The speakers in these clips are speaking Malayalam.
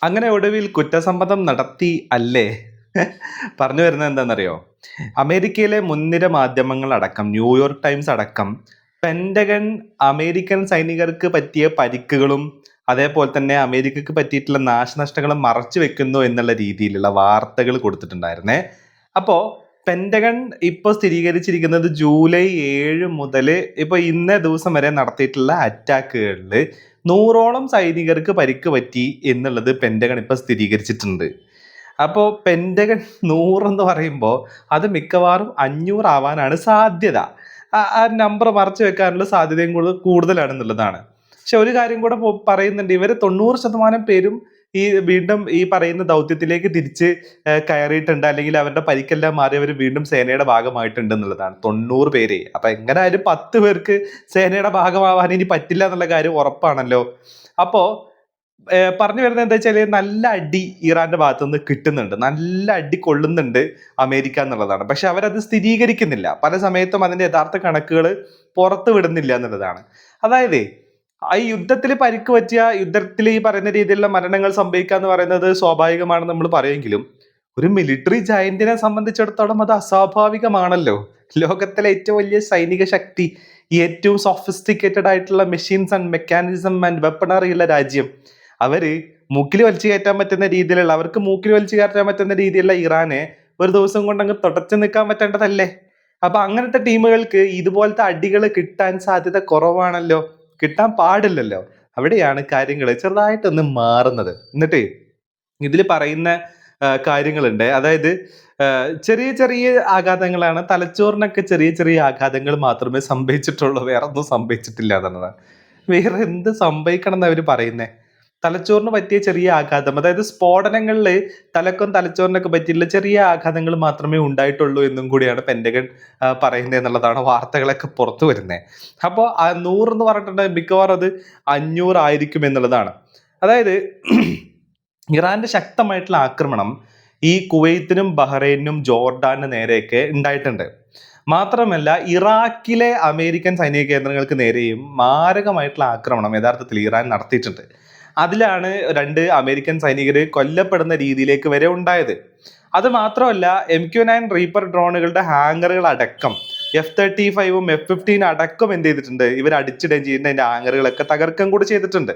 അങ്ങനെ ഒടുവിൽ കുറ്റസമ്മതം നടത്തി അല്ലേ? പറഞ്ഞു വരുന്നത് എന്താണെന്നറിയോ? അമേരിക്കയിലെ മുൻനിര മാധ്യമങ്ങൾ അടക്കം ന്യൂയോർക്ക് ടൈംസ് അടക്കം പെന്റഗൺ അമേരിക്കൻ സൈനികർക്ക് പറ്റിയ പരിക്കുകളും അതേപോലെ തന്നെ അമേരിക്കക്ക് പറ്റിയിട്ടുള്ള നാശനഷ്ടങ്ങളും മറച്ചു വെക്കുന്നു എന്നുള്ള രീതിയിലുള്ള വാർത്തകൾ കൊടുത്തിട്ടുണ്ടായിരുന്നേ. അപ്പോ പെന്റഗൺ ഇപ്പൊ സ്ഥിരീകരിച്ചിരിക്കുന്നത് ജൂലൈ 7 മുതൽ ഇപ്പൊ ഇന്നേ ദിവസം വരെ നടത്തിയിട്ടുള്ള അറ്റാക്കുകളിൽ 100ഓളം സൈനികർക്ക് പരിക്ക് പറ്റി എന്നുള്ളത് പെന്റഗൺ ഇപ്പൊ സ്ഥിരീകരിച്ചിട്ടുണ്ട്. അപ്പോൾ പെന്റഗൺ 100 എന്ന് പറയുമ്പോൾ അത് മിക്കവാറും 500 ആവാനാണ് സാധ്യത. ആ നമ്പർ മറച്ചു വെക്കാനുള്ള സാധ്യതയും കൂടുതലാണെന്നുള്ളതാണ്. പക്ഷെ ഒരു കാര്യം കൂടെ പറയുന്നുണ്ട്, ഇവര് 90% പേരും വീണ്ടും ഈ പറയുന്ന ദൗത്യത്തിലേക്ക് തിരിച്ച് കയറിയിട്ടുണ്ട്, അല്ലെങ്കിൽ അവരുടെ പരിക്കെല്ലാം മാറി അവർ വീണ്ടും സേനയുടെ ഭാഗമായിട്ടുണ്ട് എന്നുള്ളതാണ്. 90 പേരെ. അപ്പൊ എങ്ങനെ ആയാലും 10 പേർക്ക് സേനയുടെ ഭാഗമാവാൻ ഇനി പറ്റില്ല എന്നുള്ള കാര്യം ഉറപ്പാണല്ലോ. അപ്പോ പറഞ്ഞു വരുന്നത് എന്താ വെച്ചാല്, നല്ല അടി ഇറാന്റെ ഭാഗത്തു നിന്ന് കിട്ടുന്നുണ്ട്, നല്ല അടി കൊള്ളുന്നുണ്ട് അമേരിക്ക എന്നുള്ളതാണ്. പക്ഷെ അവരത് സ്ഥിരീകരിക്കുന്നില്ല. പല സമയത്തും അതിന്റെ യഥാർത്ഥ കണക്കുകൾ പുറത്തു വിടുന്നില്ല എന്നുള്ളതാണ്. അതായത് ഈ യുദ്ധത്തിൽ പരിക്ക് പറ്റിയ, യുദ്ധത്തിൽ ഈ പറയുന്ന രീതിയിലുള്ള മരണങ്ങൾ സംഭവിക്കുക എന്ന് പറയുന്നത് സ്വാഭാവികമാണെന്ന് നമ്മൾ പറയുമെങ്കിലും ഒരു മിലിറ്ററി ജയന്റിനെ സംബന്ധിച്ചിടത്തോളം അത് അസ്വാഭാവികമാണല്ലോ. ലോകത്തിലെ ഏറ്റവും വലിയ സൈനിക ശക്തി, ഏറ്റവും സോഫിസ്റ്റിക്കേറ്റഡ് ആയിട്ടുള്ള മെഷീൻസ് ആൻഡ് മെക്കാനിസം ആൻഡ് വെപ്പണറി ഉള്ള രാജ്യം, അവര് മൂക്കിൽ വലിച്ചു കയറ്റാൻ പറ്റുന്ന രീതിയിലുള്ള, അവർക്ക് മൂക്കിൽ വലിച്ചു കയറ്റാൻ പറ്റുന്ന രീതിയിലുള്ള ഇറാനെ ഒരു ദിവസം കൊണ്ട് അങ്ങ് തുടച്ചു നിൽക്കാൻ പറ്റേണ്ടതല്ലേ? അപ്പൊ അങ്ങനത്തെ ടീമുകൾക്ക് ഇതുപോലത്തെ അടികൾ കിട്ടാൻ സാധ്യത കുറവാണല്ലോ, കിട്ടാൻ പാടില്ലല്ലോ. അവിടെയാണ് കാര്യങ്ങൾ ചെറുതായിട്ടൊന്ന് മാറുന്നത്. എന്നിട്ട് ഇതിൽ പറയുന്ന കാര്യങ്ങളുണ്ട്. അതായത് ചെറിയ ചെറിയ ആഘാതങ്ങളാണ്, തലച്ചോറിനൊക്കെ ചെറിയ ചെറിയ ആഘാതങ്ങൾ മാത്രമേ സംഭവിച്ചിട്ടുള്ളൂ, വേറെ ഒന്നും സംഭവിച്ചിട്ടില്ല എന്നുള്ളതാണ്. വേറെ എന്ത് സംഭവിക്കണം എന്ന് അവർ പറയുന്നേ? തലച്ചോറിന് പറ്റിയ ചെറിയ ആഘാതം, അതായത് സ്ഫോടനങ്ങളിൽ തലക്കും തലച്ചോറിനൊക്കെ പറ്റിയുള്ള ചെറിയ ആഘാതങ്ങൾ മാത്രമേ ഉണ്ടായിട്ടുള്ളൂ എന്നും കൂടിയാണ് പെന്റഗൺ പറയുന്നത് എന്നുള്ളതാണ് വാർത്തകളൊക്കെ പുറത്തു വരുന്നത്. അപ്പോൾ 100 എന്ന് പറഞ്ഞിട്ടുണ്ടെങ്കിൽ മിക്കവാറും അത് 500 ആയിരിക്കും എന്നുള്ളതാണ്. അതായത് ഇറാന്റെ ശക്തമായിട്ടുള്ള ആക്രമണം ഈ കുവൈത്തിനും ബഹ്റൈനും ജോർഡാനും നേരെയൊക്കെ ഉണ്ടായിട്ടുണ്ട്. മാത്രമല്ല ഇറാഖിലെ അമേരിക്കൻ സൈനിക കേന്ദ്രങ്ങൾക്ക് നേരെയും മാരകമായിട്ടുള്ള ആക്രമണം യഥാർത്ഥത്തിൽ ഇറാൻ നടത്തിയിട്ടുണ്ട്. അതിലാണ് 2 അമേരിക്കൻ സൈനികർ കൊല്ലപ്പെടുന്ന രീതിയിലേക്ക് വരെ ഉണ്ടായത്. അത് മാത്രമല്ല MQ-9 റീപ്പർ ഡ്രോണുകളുടെ ഹാങ്ങറുകൾ അടക്കം F-35ഉം F-15 അടക്കം എന്ത് ചെയ്തിട്ടുണ്ട്, ഇവർ അടിച്ചിടുകയും ചെയ്യുന്ന അതിന്റെ ഹാങ്ങറുകളൊക്കെ തകർക്കം കൂടി ചെയ്തിട്ടുണ്ട്.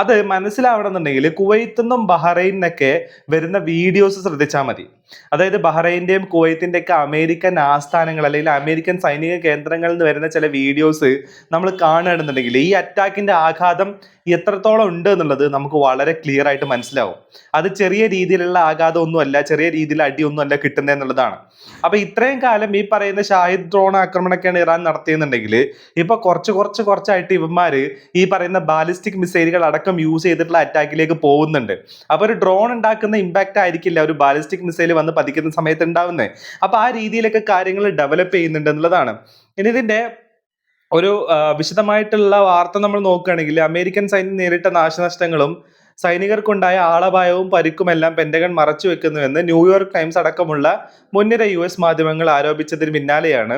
അത് മനസ്സിലാവണമെന്നുണ്ടെങ്കിൽ കുവൈത്തിൽ നിന്നും ബഹ്റൈനിന്നൊക്കെ വരുന്ന വീഡിയോസ് ശ്രദ്ധിച്ചാൽ മതി. അതായത് ബഹ്റൈന്റെയും കുവൈത്തിന്റെ ഒക്കെ അമേരിക്കൻ ആസ്ഥാനങ്ങൾ അല്ലെങ്കിൽ അമേരിക്കൻ സൈനിക കേന്ദ്രങ്ങളിൽ നിന്ന് വരുന്ന ചില വീഡിയോസ് നമ്മൾ കാണുകയാണെന്നുണ്ടെങ്കിൽ ഈ അറ്റാക്കിന്റെ ആഘാതം എത്രത്തോളം ഉണ്ട് എന്നുള്ളത് നമുക്ക് വളരെ ക്ലിയർ ആയിട്ട് മനസ്സിലാവും. അത് ചെറിയ രീതിയിലുള്ള ആഘാതം ഒന്നുമല്ല, ചെറിയ രീതിയിൽ അടിയൊന്നും അല്ല കിട്ടുന്നത് എന്നുള്ളതാണ്. അപ്പൊ ഇത്രയും കാലം ഈ പറയുന്ന ഷാഹിദ് ഡ്രോൺ ആക്രമണമൊക്കെയാണ് ഇറാൻ നടത്തിയെന്നുണ്ടെങ്കിൽ ഇപ്പൊ കുറച്ചായിട്ട് ഇവന്മാര് ഈ പറയുന്ന ബാലിസ്റ്റിക് മിസൈലുകൾ അടക്കം യൂസ് ചെയ്തിട്ടുള്ള അറ്റാക്കിലേക്ക് പോകുന്നുണ്ട്. അപ്പൊ ഒരു ഡ്രോൺ ഉണ്ടാക്കുന്ന ഇമ്പാക്ട് ആയിരിക്കില്ല ഒരു ബാലിസ്റ്റിക് മിസൈൽ വന്ന് പതിക്കുന്ന സമയത്ത് ഉണ്ടാവുന്നത്. അപ്പൊ ആ രീതിയിലൊക്കെ കാര്യങ്ങൾ ഡെവലപ്പ് ചെയ്യുന്നുണ്ട് എന്നുള്ളതാണ്. ഇനി ഇതിന്റെ ഒരു വിശദമായിട്ടുള്ള വാർത്ത നമ്മൾ നോക്കുകയാണെങ്കിൽ അമേരിക്കൻ സൈന്യം നേരിട്ട നാശനഷ്ടങ്ങളും സൈനികർക്കുണ്ടായ ആളപായവും പരിക്കുമെല്ലാം പെന്റഗൺ മറച്ചു വെക്കുന്നുവെന്ന് ന്യൂയോർക്ക് ടൈംസ് അടക്കമുള്ള മുൻനിര US മാധ്യമങ്ങൾ ആരോപിച്ചതിന് പിന്നാലെയാണ്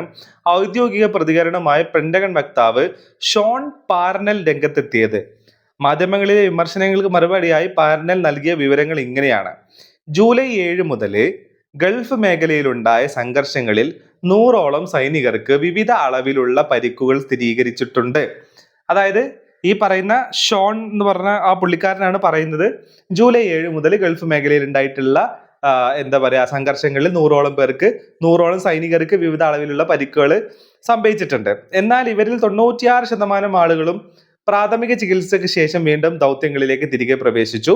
ഔദ്യോഗിക പ്രതികരണവുമായി പെന്റഗൺ വക്താവ് ഷോൺ പാർനെൽ രംഗത്തെത്തിയത്. മാധ്യമങ്ങളിലെ വിമർശനങ്ങൾക്ക് മറുപടിയായി പാർനെൽ നൽകിയ വിവരങ്ങൾ ഇങ്ങനെയാണ്: ജൂലൈ 7 മുതൽ ഗൾഫ് മേഖലയിലുണ്ടായ സംഘർഷങ്ങളിൽ 100ഓളം സൈനികർക്ക് വിവിധ അളവിലുള്ള പരിക്കുകൾ സ്ഥിരീകരിച്ചിട്ടുണ്ട്. അതായത് ഈ പറയുന്ന ഷോൺ എന്ന് പറഞ്ഞ ആ പുള്ളിക്കാരനാണ് പറയുന്നത്, ജൂലൈ 7 മുതൽ ഗൾഫ് മേഖലയിൽ ഉണ്ടായിട്ടുള്ള എന്താ പറയാ സംഘർഷങ്ങളിൽ 100ഓളം സൈനികർക്ക് വിവിധ അളവിലുള്ള പരിക്കുകൾ സംഭവിച്ചിട്ടുണ്ട്. എന്നാൽ ഇവരിൽ 96% ആളുകളും പ്രാഥമിക ചികിത്സയ്ക്ക് ശേഷം വീണ്ടും ദൗത്യങ്ങളിലേക്ക് തിരികെ പ്രവേശിച്ചു.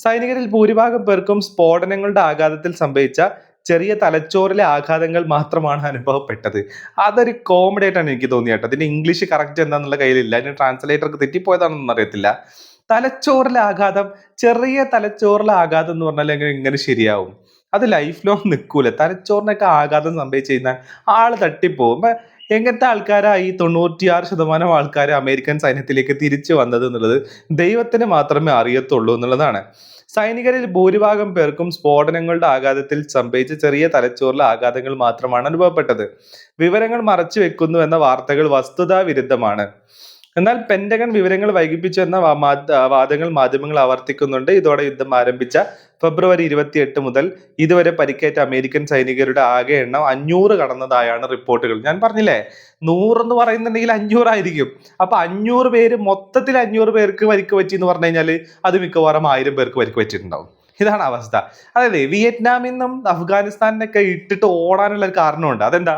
സൈനികരിൽ ഭൂരിഭാഗം പേർക്കും സ്ഫോടനങ്ങളുടെ ആഘാതത്തിൽ സംഭവിച്ച ചെറിയ തലച്ചോറിലെ ആഘാതങ്ങൾ മാത്രമാണ് അനുഭവപ്പെട്ടത്. അതൊരു കോമഡി ആയിട്ടാണ് എനിക്ക് തോന്നിയത്. അതിന്റെ ഇംഗ്ലീഷ് കറക്റ്റ് എന്താന്നുള്ള കയ്യിലില്ല, അതിന് ട്രാൻസ്ലേറ്റർക്ക് തെറ്റിപ്പോയതാണെന്നൊന്നും അറിയത്തില്ല. തലച്ചോറിലെ ആഘാതം, ചെറിയ തലച്ചോറിലെ ആഘാതം എന്ന് പറഞ്ഞാൽ എങ്ങനെ ശരിയാവും? അത് ലൈഫ് ലോങ് നിൽക്കൂല. തലച്ചോറിനൊക്കെ ആഘാതം സംഭവിച്ചു കഴിഞ്ഞാൽ ആള് തട്ടിപ്പോവും. എങ്ങനത്തെ ആൾക്കാരാ ഈ 96% ആൾക്കാർ അമേരിക്കൻ സൈന്യത്തിലേക്ക് തിരിച്ചു വന്നത് എന്നുള്ളത് ദൈവത്തിന് മാത്രമേ അറിയത്തുള്ളൂ എന്നുള്ളതാണ്. സൈനികരിൽ ഭൂരിഭാഗം പേർക്കും സ്ഫോടനങ്ങളുടെ ആഘാതത്തിൽ സംഭവിച്ച ചെറിയ തലച്ചോറിലെ ആഘാതങ്ങൾ മാത്രമാണ് അനുഭവപ്പെട്ടത്. വിവരങ്ങൾ മറച്ചു വെക്കുന്നു എന്ന വാർത്തകൾ വസ്തുതാ വിരുദ്ധമാണ്. എന്നാൽ പെന്റഗൺ വിവരങ്ങൾ വൈകിപ്പിച്ചു എന്ന വാദങ്ങൾ മാധ്യമങ്ങൾ ആവർത്തിക്കുന്നുണ്ട്. ഇതോടെ യുദ്ധം ആരംഭിച്ച ഫെബ്രുവരി 28 മുതൽ ഇതുവരെ പരിക്കേറ്റ അമേരിക്കൻ സൈനികരുടെ ആകെ എണ്ണം 500 കടന്നതായാണ് റിപ്പോർട്ടുകൾ. ഞാൻ പറഞ്ഞില്ലേ, 100 എന്ന് പറയുന്നുണ്ടെങ്കിൽ 500 ആയിരിക്കും. അപ്പൊ 500 പേര്, മൊത്തത്തിൽ 500 പേർക്ക് പരിക്ക് പറ്റി എന്ന് പറഞ്ഞു കഴിഞ്ഞാൽ അത് മിക്കവാറും 1000 പേർക്ക് പരിക്ക് പറ്റിയിട്ടുണ്ടാവും. ഇതാണ് അവസ്ഥ. അതായത് വിയറ്റ്നാമിൽ നിന്നും അഫ്ഗാനിസ്ഥാനിനൊക്കെ ഇട്ടിട്ട് ഓടാനുള്ള ഒരു കാരണമുണ്ട്. അതെന്താ?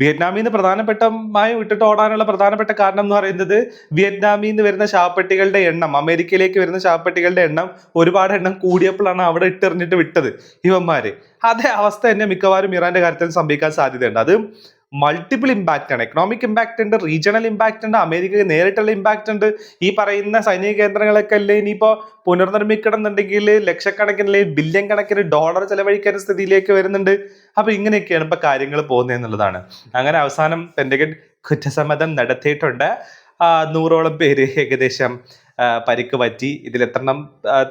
വിയറ്റ്നാമിൽ നിന്ന് പ്രധാനപ്പെട്ടമായും ഇട്ടിട്ട് ഓടാനുള്ള പ്രധാനപ്പെട്ട കാരണം എന്ന് പറയുന്നത്, വിയറ്റ്നാമിൽ നിന്ന് വരുന്ന ശവപ്പെട്ടികളുടെ എണ്ണം, അമേരിക്കയിലേക്ക് വരുന്ന ശവപ്പെട്ടികളുടെ എണ്ണം ഒരുപാട് എണ്ണം കൂടിയപ്പോഴാണ് അവിടെ ഇട്ടെറിഞ്ഞിട്ട് വിട്ടത് ഇവന്മാര്. അതേ അവസ്ഥ തന്നെ മിക്കവാറും ഇറാന്റെ കാര്യത്തിൽ സംഭവിക്കാൻ സാധ്യതയുണ്ട്. അത് മൾട്ടിപ്പിൾ ഇമ്പാക്റ്റ് ആണ്. എക്കണോമിക് ഇമ്പാക്റ്റ് ഉണ്ട്, റീജിയണൽ ഇമ്പാക്റ്റ് ഉണ്ട്, അമേരിക്കക്ക് നേരിട്ടുള്ള ഇമ്പാക്റ്റ് ഉണ്ട്. ഈ പറയുന്ന സൈനിക കേന്ദ്രങ്ങളൊക്കെ അല്ലേ ഇനിയിപ്പോ പുനർനിർമ്മിക്കണം എന്നുണ്ടെങ്കിൽ ലക്ഷക്കണക്കിന് അല്ലെങ്കിൽ ബില്യൺ കണക്കിന് ഡോളർ ചെലവഴിക്കുന്ന സ്ഥിതിയിലേക്ക് വരുന്നുണ്ട്. അപ്പൊ ഇങ്ങനെയൊക്കെയാണ് ഇപ്പൊ കാര്യങ്ങൾ പോകുന്നത് എന്നുള്ളതാണ്. അങ്ങനെ അവസാനം പെന്റഗൺ കുറ്റസമ്മതം നടത്തിയിട്ടുണ്ട്. 100ഓളം പേര് ഏകദേശം പരിക്ക് പറ്റി. ഇതിൽ എത്രണ്ണം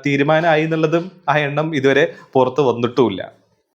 തീരുമാനമായി എന്നുള്ളതും ആ എണ്ണം ഇതുവരെ പുറത്ത് വന്നിട്ടുമില്ല.